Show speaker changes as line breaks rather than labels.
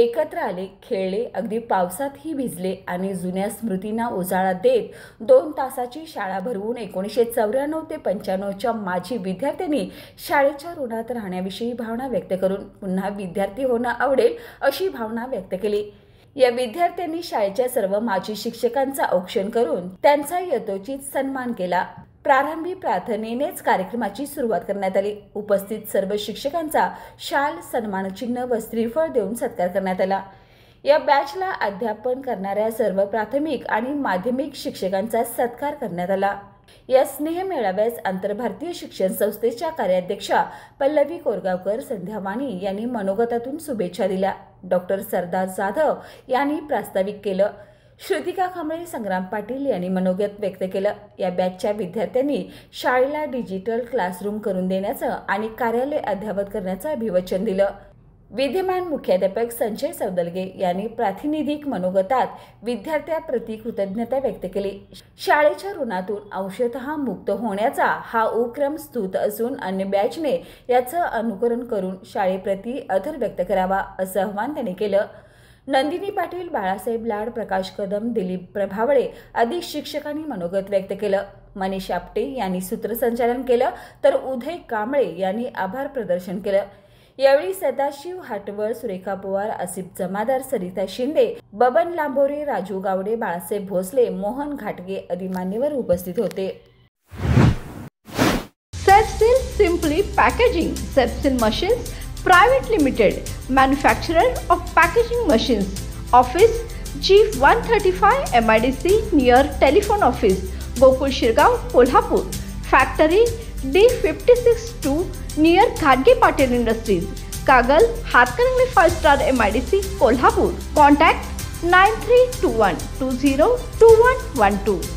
एकत्र आले, खेळले, अगदी पावसातही भिजले आणि जुन्या स्मृतींना उजाळा देत 2 तासाची शाळा भरवून 1994 ते 95च्या माजी विद्यार्थ्यांनी शाळेच्या ऋणात राहण्याविषयी भावना व्यक्त करून पुन्हा विद्यार्थी होणं आवडेल अशी भावना व्यक्त केली। या विद्यार्थ्यांनी शाळेच्या सर्व माजी शिक्षकांचा औक्षण करून त्यांचा यथोचित सन्मान केला। प्रारंभी प्रार्थनेनेच कार्यक्रमाची सुरुवात करण्यात आली। उपस्थित सर्व शिक्षकांचा शाल, सन्मानचिन्ह व श्रीफळ देऊन सत्कार करण्यात आला। या बॅचला अध्यापन करणाऱ्या सर्व प्राथमिक आणि माध्यमिक शिक्षकांचा सत्कार करण्यात आला। या स्नेह मेळाव्यास आंतरभारतीय शिक्षण संस्थेच्या कार्याध्यक्षा पल्लवी कोरगावकर संध्यावाणी यांनी मनोगतातून शुभेच्छा दिल्या। डॉक्टर सरदार जाधव यांनी प्रास्ताविक केलं। श्रुतिका कांबळे, संग्राम पाटील यांनी मनोगत व्यक्त केलं। या बॅचच्या विद्यार्थ्यांनी शाळेला डिजिटल क्लासरूम करून देण्याचं आणि कार्यालय अद्ययावत करण्याचं अभिवचन दिलं। विद्यमान मुख्याध्यापक संजय सौदलगे यांनी प्रातिनिधिक मनोगतात विद्यार्थ्यांप्रती कृतज्ञता व्यक्त केली। शाळेच्या ऋणातून अंशतः मुक्त होण्याचा हा उपक्रम स्तुत असून अन्य बॅचने याचं अनुकरण करून शाळेप्रती आदर व्यक्त करावा असं आवाहन त्यांनी केलं। नंदिनी पाटील, बाळासाहेब लाड, प्रकाश कदम, दिलीप प्रभावळे आदी शिक्षकांनी मनोगत व्यक्त केलं। मनीष आपटे यांनी सूत्रसंचालन केलं तर उदय कांबळे यांनी आभार प्रदर्शन केलं। यावेळी सदाशिव हाटवळ, सुरेखा पवार, आसिफ जमादार, सरिता शिंदे, बबन लांबोरे, राजू गावडे, बाळासाहेब भोसले, मोहन घाटगे आदी मान्यवर उपस्थित होते।
Sepsil Simply Packaging, Sepsil Machines Private Limited, manufacturer of packaging machines. Office G135 MIDC near telephone office, Gokul Shirgaon, Kolhapur. Factory D56-2 near Khadge Patel Industries, Kagal, Hathkarangli 5-star MIDC, Kolhapur. Contact 9321202112.